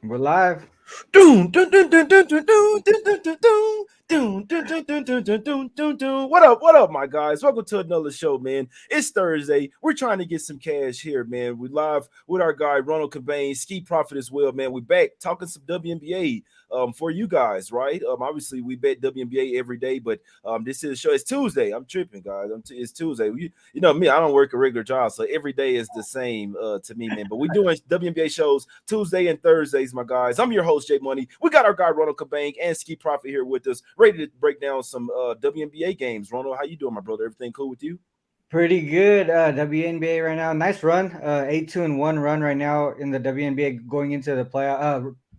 We're live. Doom, dun, dun, dun, dun, dun, dun, dun, dun, dun, dun. Doom, dun, dun, dun, dun, dun, dun, dun, dun. What up, my guys? Welcome to another show, man. It's Thursday. We're trying to get some cash here, man. We live with our guy Ronald Cabang, Skee Profit as well, man. We back talking some WNBA for you guys, right? Obviously we bet WNBA every day, but this is a show. It's Tuesday. I'm tripping, guys. It's Tuesday. You know me, I don't work a regular job, so every day is the same to me, man. But we doing WNBA shows Tuesday and Thursdays, my guys. I'm your host, Jay Money. We got our guy Ronald Cabang and Ski Profit here with us, ready to break down some WNBA games. Ronald, how you doing, my brother? Everything cool with you? Pretty good. WNBA right now. Nice run. 8-2-1 run right now in the WNBA going into the play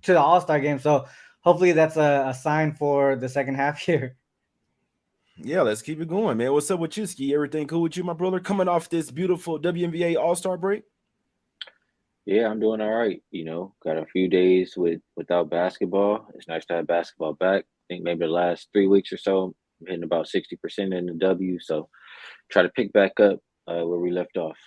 to the All Star game. So hopefully that's a sign for the second half here. Yeah, let's keep it going, man. What's up with you, Ski? Everything cool with you, my brother? Coming off this beautiful WNBA All Star break? Yeah, I'm doing all right. Got a few days without basketball. It's nice to have basketball back. I think maybe the last 3 weeks or so, I'm hitting about 60% in the W. So try to pick back up where we left off.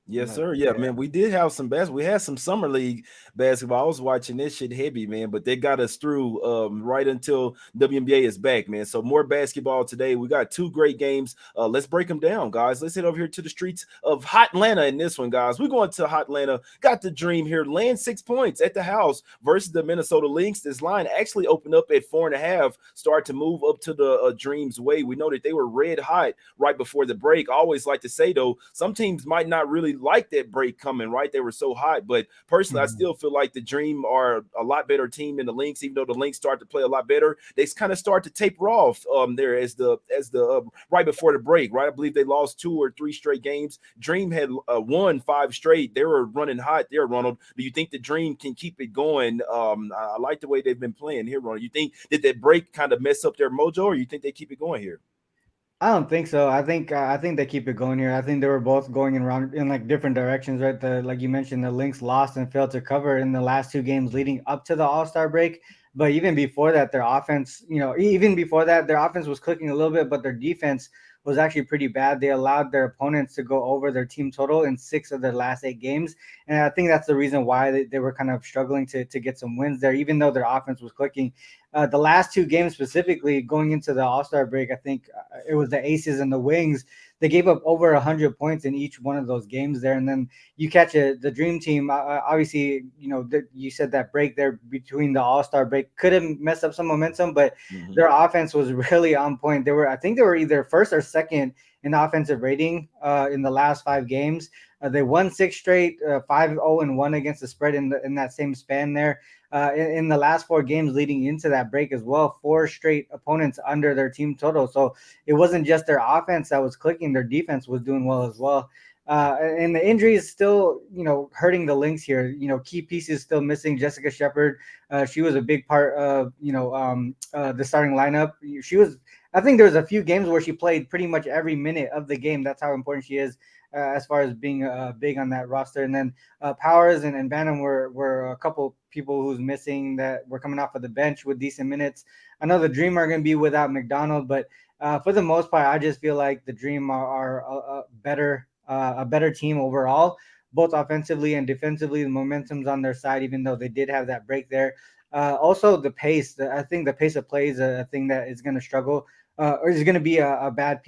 Yes, No, sir. Yeah, yeah. man. We did have some basketball. We had some summer league basketball. I was watching this shit heavy, man. But they got us through right until WNBA is back, man. So more basketball today. We got two great games. Let's break them down, guys. Let's head over here to the streets of Hot Atlanta in this one, guys. We're going to Hot Atlanta. Got the dream here. Land 6 points at the house versus the Minnesota Lynx. This line actually opened up at 4.5. Start to move up to the Dreams way. We know that they were red hot right before the break. I always like to say though, some teams might not really like that break coming, right? They were so hot, but personally, I Mhm. still feel like the Dream are a lot better team than the Lynx. Even though the Lynx start to play a lot better, they kind of start to taper off there as the right before the break, right? I believe they lost 2 or 3 straight games. Dream had won 5 straight. They were running hot there, Ronald. Do you think the Dream can keep it going? I like the way they've been playing here, Ronald. You think that break kind of mess up their mojo, or you think they keep it going here? I don't think so. I think they keep it going here. I think they were both going in like different directions, right? The like you mentioned, the Lynx lost and failed to cover in the last two games leading up to the All Star break. But even before that, their offense, even before that, their offense was clicking a little bit, but their defense was actually pretty bad. They allowed their opponents to go over their team total in 6 of their last 8 games, and I think that's the reason why they were kind of struggling to get some wins there, even though their offense was clicking. The last two games specifically going into the All Star break, I think it was the Aces and the Wings. They gave up over 100 points in each one of those games there, and then you catch the Dream Team. Obviously, you said that break there between the All Star break could have messed up some momentum, but Mhm. their offense was really on point. I think they were either first or second in offensive rating in the last 5 games. They won 6 straight, 5-0-1 against the spread in that same span there. In the last 4 games leading into that break as well, 4 straight opponents under their team total. So it wasn't just their offense that was clicking; their defense was doing well as well. And the injury is still, hurting the Lynx here. Key pieces still missing. Jessica Shepard, she was a big part of, the starting lineup. She was. I think there was a few games where she played pretty much every minute of the game. That's how important she is as far as being big on that roster. And then Powers and Bantam were a couple people who's missing that were coming off of the bench with decent minutes. I know the Dream are going to be without McDonald, but for the most part, I just feel like the Dream are a better team overall, both offensively and defensively. The momentum's on their side, even though they did have that break there. Also, the pace. I think the pace of play is a thing that is going to struggle. Or is going to be a bad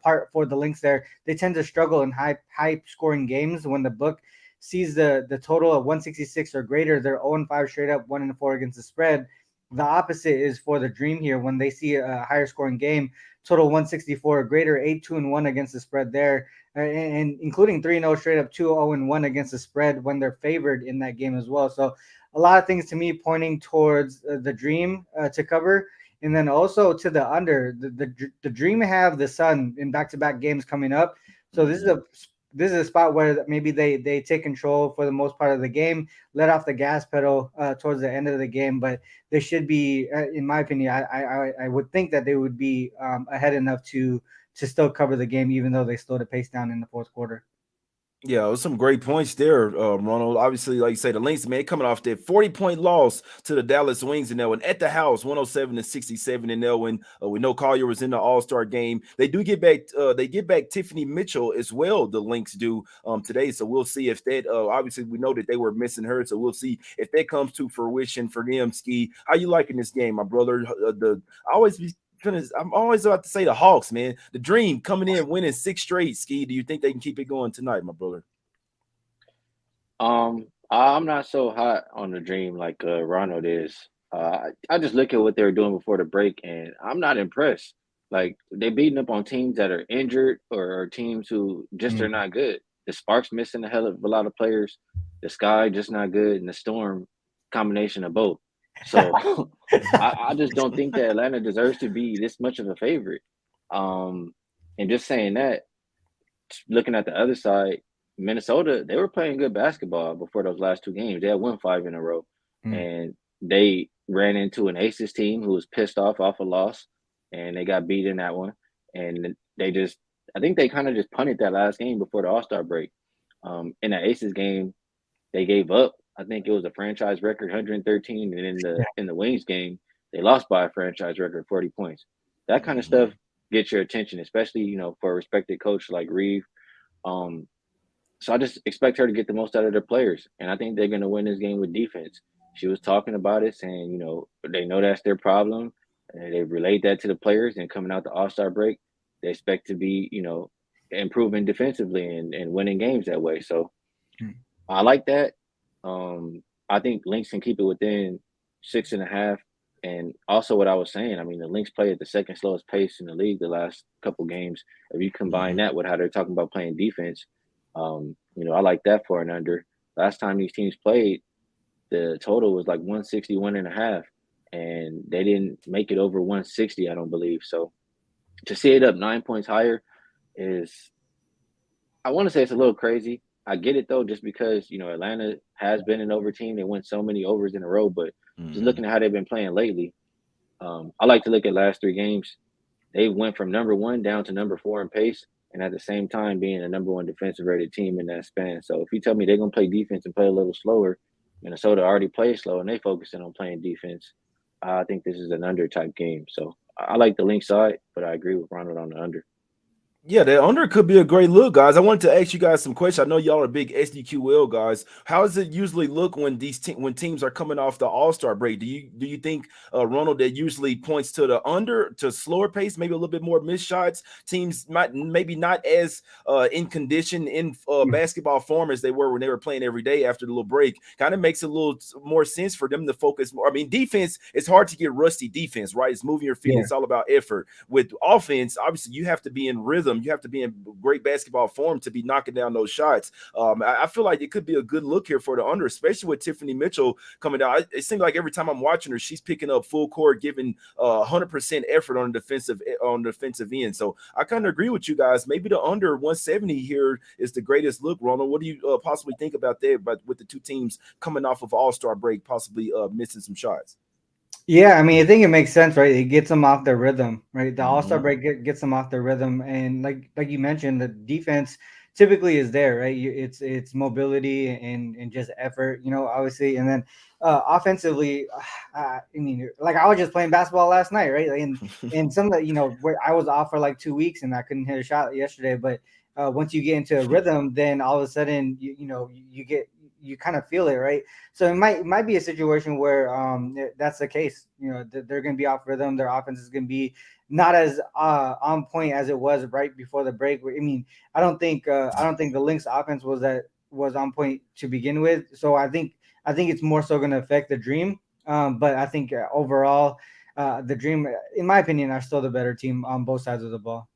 part for the Lynx there. They tend to struggle in high scoring games when the book sees the total of 166 or greater. They're 0-5 straight up, 1-4 against the spread. The opposite is for the Dream here when they see a higher scoring game, total 164 or greater, 8-2-1 against the spread there, and including 3-0 straight up, 2-0-1 against the spread when they're favored in that game as well. So a lot of things to me pointing towards the Dream to cover. And then also to the under, the Dream have the Sun in back to back games coming up. So this is Mhm. a spot where maybe they take control for the most part of the game, let off the gas pedal towards the end of the game. But they should be, in my opinion, I would think that they would be ahead enough to still cover the game, even though they slowed the pace down in the fourth quarter. Yeah, it was some great points there, Ronald. Obviously, like you say, the Lynx, man, coming off that 40-point loss to the Dallas Wings in that one at the house, 107-67 in that one. We know Collier was in the All-Star game. They do get back, they get back Tiffany Mitchell as well. The Lynx do today, so we'll see if that. Obviously, we know that they were missing her, so we'll see if that comes to fruition for them. Skee, how you liking this game, my brother? I always be I'm always about to say the Hawks, man. The dream coming in winning 6 straight. Skee, do you think they can keep it going tonight, my brother? I'm not so hot on the Dream like Ronald is. I just look at what they were doing before the break, and I'm not impressed. Like they beating up on teams that are injured or teams who just are Mm. not good. The Sparks missing a hell of a lot of players. The Sky just not good, and the Storm combination of both. So I just don't think that Atlanta deserves to be this much of a favorite. Um, and just saying that, looking at the other side, Minnesota, they were playing good basketball before those last 2 games. They had won 5 in a row, Mm. and they ran into an Aces team who was pissed off a loss, and they got beat in that one. And they just, I think they kind of just punted that last game before the All Star break. In the Aces game, they gave up. I think it was a franchise record 113, and in the Yeah. Wings game, they lost by a franchise record 40 points. That kind of stuff Mhm. gets your attention, especially for a respected coach like Reeve. Um, so I just expect her to get the most out of their players, and I think they're going to win this game with defense. She was talking about it, saying they know that's their problem, and they relayed that to the players. And coming out the All Star break, they expect to be improving defensively and winning games that way. So Mm. I like that. I think Lynx can keep it within 6.5. And also, what I was saying, I mean, the Lynx play at the second slowest pace in the league the last couple games. If you combine Mhm. that with how they're talking about playing defense, I like that for an under. Last time these teams played, the total was like 161.5, and they didn't make it over 160, I don't believe. So to see it up 9 points higher is, I want to say it's a little crazy. I get it though, just because Atlanta has been an over team. They won so many overs in a row, but just Mhm. looking at how they've been playing lately, I like to look at last 3 games. They went from number one down to number four in pace, and at the same time being a number one defensive rated team in that span. So if you tell me they're gonna play defense and play a little slower, Minnesota already plays slow and they focusing on playing defense. I think this is an under type game. So I like the link side, but I agree with Ronald on the under. Yeah, the under could be a great look, guys. I wanted to ask you guys some questions. I know y'all are big SDQL guys. How does it usually look when when teams are coming off the All Star break? Do you think Ronald, that usually points to the under, to slower pace, maybe a little bit more missed shots? Teams might maybe not as in condition, in Mm. basketball form as they were when they were playing every day after the little break. Kind of makes a little more sense for them to focus more. I mean, defense, it's hard to get rusty defense, right? It's moving your feet. Yeah. It's all about effort. With offense, obviously, you have to be in rhythm. You have to be in great basketball form to be knocking down those shots. I feel like it could be a good look here for the under, especially with Tiffany Mitchell coming down. It seems like every time I'm watching her, she's picking up full court, giving 100% effort on the defensive end. So I kind of agree with you guys. Maybe the under 170 here is the greatest look. Ronald, what do you possibly think about that? But with the two teams coming off of All-Star break, possibly missing some shots. Yeah, I mean, I think it makes sense, right? It gets them off their rhythm, right? The All Star Mm-hmm. break gets them off their rhythm, and like you mentioned, the defense typically is there, right? It's mobility and just effort, obviously, and then offensively, I mean, like I was just playing basketball last night, right? And some of the, where I was off for like 2 weeks and I couldn't hit a shot yesterday, but once you get into a rhythm, then all of a sudden, you kind of feel it, right? So it might be a situation where that's the case. They're going to be off rhythm. Their offense is going to be not as on point as it was right before the break. I mean, I don't think the Lynx offense was on point to begin with. So I think it's more so going to affect the Dream. But I think overall, the Dream, in my opinion, are still the better team on both sides of the ball.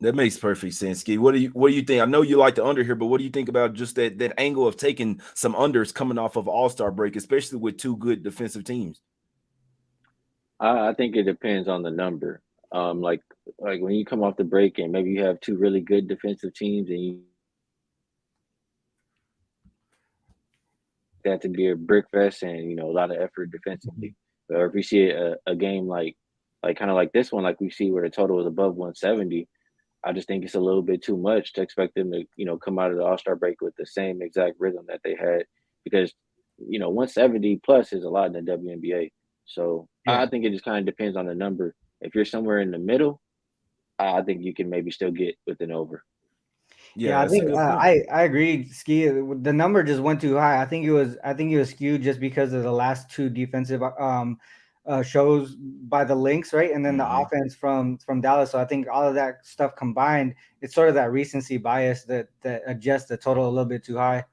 That makes perfect sense, Skee. What do you think? I know you like the under here, but what do you think about just that angle of taking some unders coming off of All-Star break, especially with two good defensive teams? I think it depends on the number. Like when you come off the break and maybe you have two really good defensive teams and you that to be a brick fest and a lot of effort defensively. Or if we see a game like kind of like this one, like we see where the total is above 170, I just think it's a little bit too much to expect them to, come out of the All-Star break with the same exact rhythm that they had because, 170 plus is a lot in the WNBA. So I Yeah. think it just kind of depends on the number. If you're somewhere in the middle, I think you can maybe still get with an over. Yeah, Yeah, I that's a think good point. I agree. Ski, the number just went too high. I think it was skewed just because of the last two defensive shows by the Lynx, right, and then the Mhm. offense from Dallas. So I think all of that stuff combined, it's sort of that recency bias that adjusts the total a little bit too high.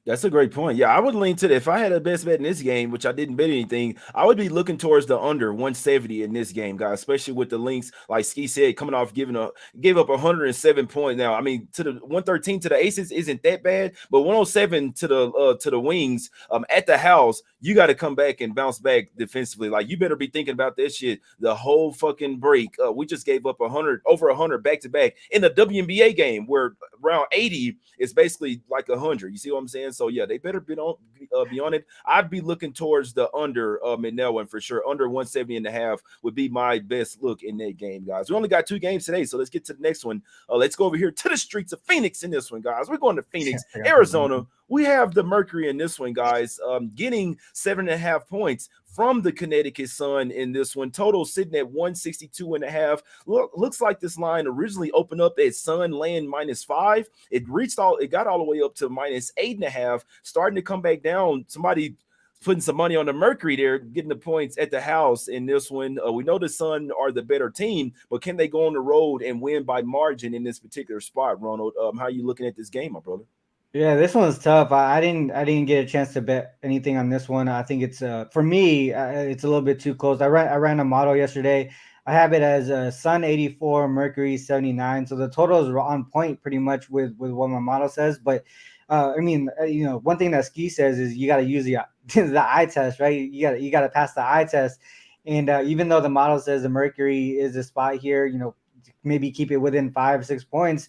That's a great point. Yeah, I would lean to the, if I had a best bet in this game, which I didn't bet anything, I would be looking towards the under 170 in this game, guys, especially with the Lynx, like Skee said, coming off gave up 107 points. Now, I mean, to the 113 to the Aces isn't that bad, but 107 to the Wings at the house, you got to come back and bounce back defensively. Like you better be thinking about this shit the whole fucking break. We just gave up over 100 back to back in the WNBA game where around 80 is basically like 100. You see what I'm saying? So yeah, they better be on it. I'd be looking towards the under in that one for sure. Under 170 and a half would be my best look in that game, guys. We only got 2 games today, so let's get to the next one. Let's go over here to the streets of Phoenix in this one, guys. We're going to Yeah, Phoenix, I got that. Arizona. We have the Mercury in this one, guys, getting 7.5 points from the Connecticut Sun in this one. Total sitting at 162 and a half. Looks like this line originally opened up at Sun laying -5. It got all the way up to -8.5, starting to come back down. Somebody putting some money on the Mercury there, getting the points at the house in this one. We know the Sun are the better team, but can they go on the road and win by margin in this particular spot, Ronald? How are you looking at this game, my brother? Yeah, this one's tough. I didn't get a chance to bet anything on this one. I think it's for me it's a little bit too close. I ran a model yesterday. I have it as Sun 84, Mercury 79. So the totals are on point pretty much with what my model says. But I mean, one thing that Ski says is you got to use the the eye test, right? You got to pass the eye test. And even though the model says the Mercury is a spot here, maybe keep it within 5 6 points,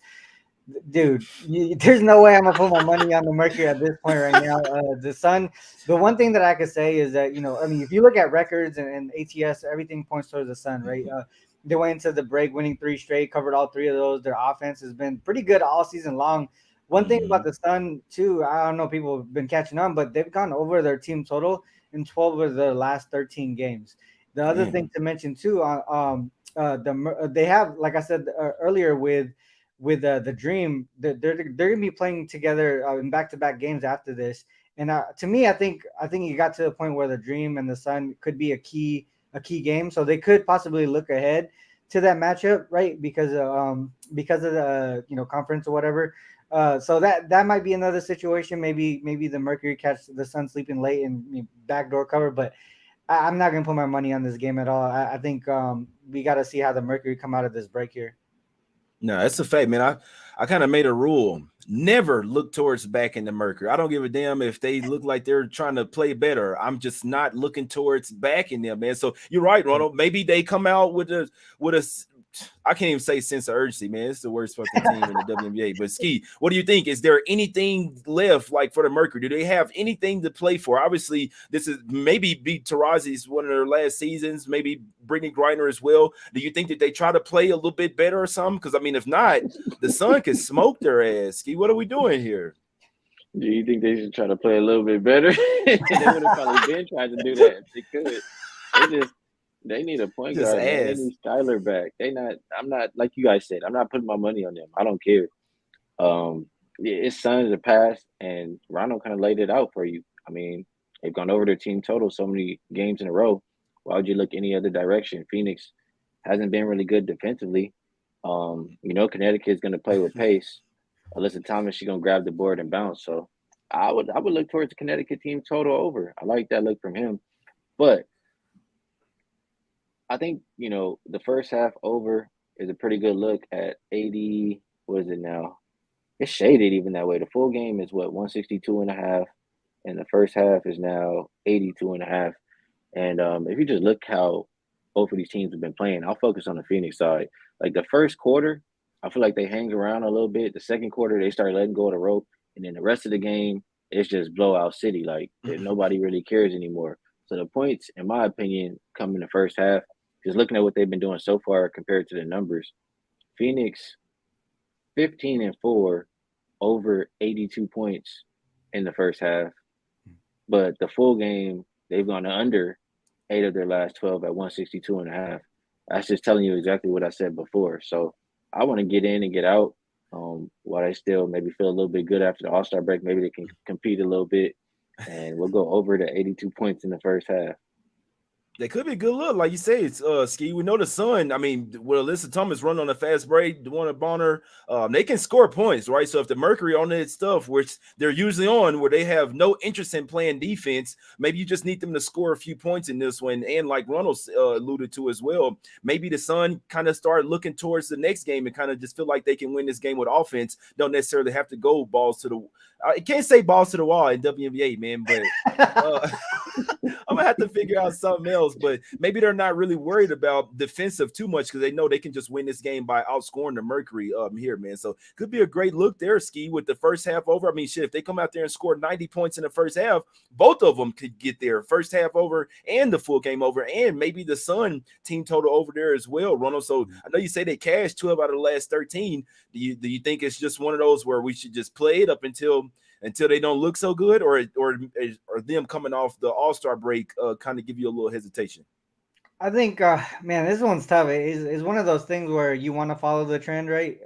dude, there's no way I'm gonna put my money on the Mercury at this point right now. The Sun, the one thing that I could say is that I mean, if you look at records and ATS, everything points towards the Sun, right? They went into the break winning 3 straight, covered all 3 of those. Their offense has been pretty good all season long. One thing about Mm-hmm. the Sun too, I don't know, people have been catching on, but they've gone over their team total in 12 of their last 13 games. The other thing Damn. to mention too, they have, like I said earlier, with the Dream, they're gonna be playing together in back-to-back games after this. And to me, I think it got to the point where the Dream and the Sun could be a key game, so they could possibly look ahead to that matchup, right? Because of the conference or whatever. So that might be another situation. Maybe the Mercury catch the Sun sleeping late and backdoor cover, but I'm not gonna put my money on this game at all. I think we got to see how the Mercury come out of this break here. No, that's a fact, man. I kind of made a rule. Never look towards back in the Mercury. I don't give a damn if they look like they're trying to play better. I'm just not looking towards back in them, man. So you're right, Ronald. Maybe they come out with a I can't even say sense of urgency, man. It's the worst fucking team in the WNBA. But Skee, what do you think? Is there anything left like for the Mercury? Do they have anything to play for? Obviously, this is maybe beat Tarazi's one of their last seasons, maybe Brittany Griner as well. Do you think that they try to play a little bit better or something? Because I mean, if not, the Sun could smoke their ass. Skee, what are we doing here? Do you think they should try to play a little bit better? They would have probably been trying to do that if they could. They need a point Just guard, man. They ass. need Skylar back. I'm not like you guys said. I'm not putting my money on them. I don't care. Yeah, it's Suns are past, and Ronald kind of laid it out for you. I mean, they've gone over their team total so many games in a row. Why would you look any other direction? Phoenix hasn't been really good defensively. Connecticut's going to play with pace. Alyssa Thomas, she's going to grab the board and bounce. So I would look towards the Connecticut team total over. I like that look from him. But I think, the first half over is a pretty good look at 80. What is it now? It's shaded even that way. The full game is what, 162 and a half, and the first half is now 82 and a half. And if you just look how both of these teams have been playing, I'll focus on the Phoenix side. Like the first quarter, I feel like they hang around a little bit. The second quarter, they start letting go of the rope. And then the rest of the game, it's just blowout city. Like nobody really cares anymore. So the points, in my opinion, come in the first half. Just looking at what they've been doing so far compared to the numbers, Phoenix 15-4, over 82 points in the first half. But the full game, they've gone under 8 of their last 12 at 162.5. That's just telling you exactly what I said before. So I want to get in and get out while they still maybe feel a little bit good after the All-Star break. Maybe they can compete a little bit, and we'll go over the 82 points in the first half. They could be a good look, like you say. It's Skee. We know the Sun. I mean, with Alyssa Thomas run on a fast break, DeWanna Bonner, they can score points, right? So if the Mercury on that stuff, which they're usually on, where they have no interest in playing defense, maybe you just need them to score a few points in this one. And like Ronald alluded to as well, maybe the Sun kind of start looking towards the next game and kind of just feel like they can win this game with offense. Don't necessarily have to go balls to the. I can't say balls to the wall in WNBA, man, but I'm gonna have to figure out something else. But maybe they're not really worried about defensive too much because they know they can just win this game by outscoring the Mercury here, man. So could be a great look there, Skee, with the first half over. I mean, shit, if they come out there and score 90 points in the first half, both of them could get there. First half over and the full game over, and maybe the Sun team total over there as well, Ronald. So I know you say they cashed 12 out of the last 13. Do you think it's just one of those where we should just play it up until they don't look so good, or them coming off the All-Star break kind of give you a little hesitation? I think, man, this one's tough. It's one of those things where you want to follow the trend, right?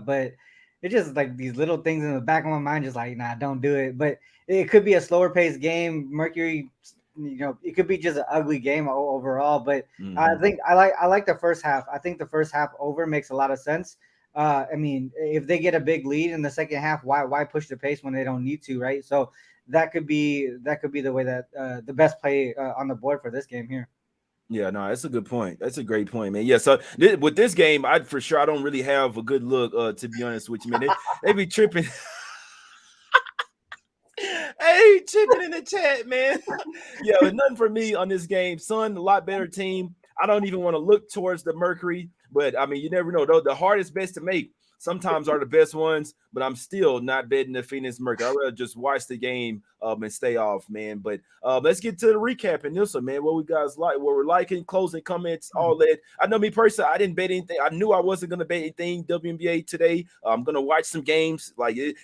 But it's just like these little things in the back of my mind, just like, nah, don't do it. But it could be a slower paced game. Mercury, it could be just an ugly game overall. But I think I like the first half. I think the first half over makes a lot of sense. I mean, if they get a big lead in the second half, why push the pace when they don't need to, right? So that could be the way that the best play on the board for this game here. Yeah, no, that's a good point. That's a great point, man. Yeah, so with this game, I don't really have a good look, to be honest with you, man. They be tripping. Hey, tripping in the chat, man. Yeah, but nothing for me on this game. Sun, a lot better team. I don't even want to look towards the Mercury, but I mean, you never know. Though the hardest bets to make sometimes are the best ones, but I'm still not betting the Phoenix Mercury. I'd rather just watch the game and stay off, man. But let's get to the recap in this one, man. What we guys like, what we're liking, closing comments, all that. I know me personally, I didn't bet anything. I knew I wasn't going to bet anything WNBA today. I'm going to watch some games.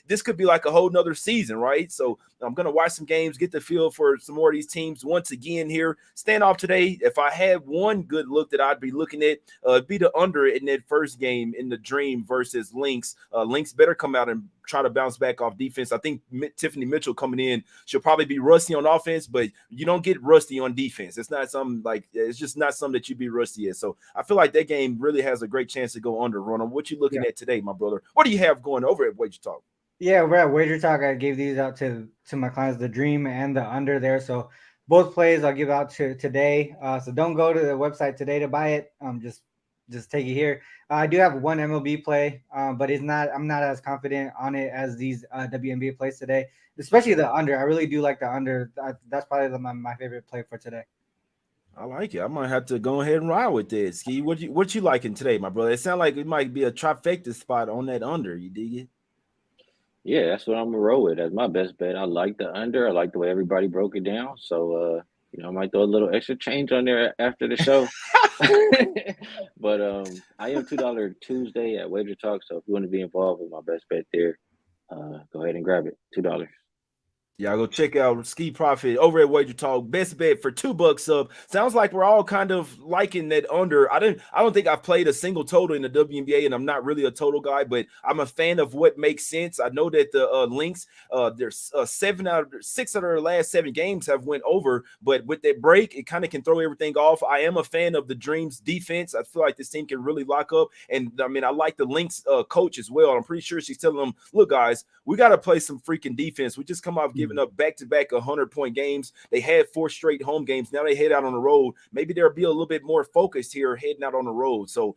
This could be like a whole nother season, right? So I'm going to watch some games, get the feel for some more of these teams once again here. Stand off today. If I had one good look that I'd be looking at, it'd be the under in that first game in the Dream versus Lynx. Lynx better come out and try to bounce back off defense. I think Tiffany Mitchell coming in, she'll probably be rusty on offense, but you don't get rusty on defense. It's not something it's just not something that you'd be rusty at. So I feel like that game really has a great chance to go under. Ronald, what you looking at today, my brother? What do you have going over at Wager Talk? Yeah, we're at Wager Talk. I gave these out to my clients, the Dream and the under there. So both plays I'll give out to today. So don't go to the website today to buy it. Just take it here. I do have one MLB play, but I'm not as confident on it as these WNBA plays today, especially the under. I really do like the under. That's probably my favorite play for today. I like it. I might have to go ahead and ride with this. Skee, what you liking today, my brother? It sounds like it might be a trifecta spot on that under. You dig it? Yeah, that's what I'm gonna roll with. That's my best bet. I like the under. I like the way everybody broke it down. So I might throw a little extra change on there after the show. But I am $2 Tuesday at Wager Talk. So if you want to be involved with my best bet there, go ahead and grab it. $2. Y'all go check out Ski Profit over at Wager Talk. Best bet for $2 up. Sounds like we're all kind of liking that under. I don't think I've played a single total in the WNBA, and I'm not really a total guy, but I'm a fan of what makes sense. I know that the Lynx, there's 6 out of their last 7 games have went over, but with that break, it kind of can throw everything off. I am a fan of the Dreams defense. I feel like this team can really lock up, and I mean, I like the Lynx coach as well. I'm pretty sure she's telling them, look, guys, we got to play some freaking defense. We just come off giving up back-to-back 100-point games. They had 4 straight home games. Now they head out on the road. Maybe they'll be a little bit more focused here heading out on the road. So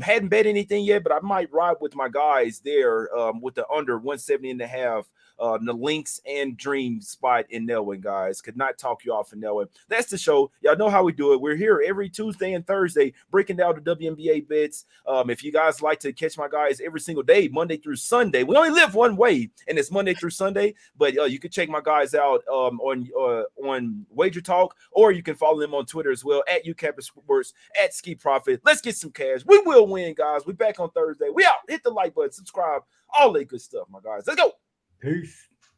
hadn't bet anything yet, but I might ride with my guys there with the under 170.5. The Lynx and Dream spot in Nelwyn, guys. Could not talk you off in Nelwyn. That's the show. Y'all know how we do it. We're here every Tuesday and Thursday breaking down the WNBA bets. If you guys like to catch my guys every single day, Monday through Sunday, we only live one way, and it's Monday through Sunday, but you can check my my guys out on Wager Talk, or you can follow them on Twitter as well at UCampus Sports, at Skee Profit. Let's get some cash. We will win, guys. We back on Thursday. We out. Hit the like button, subscribe, all that good stuff, my guys. Let's go. Peace.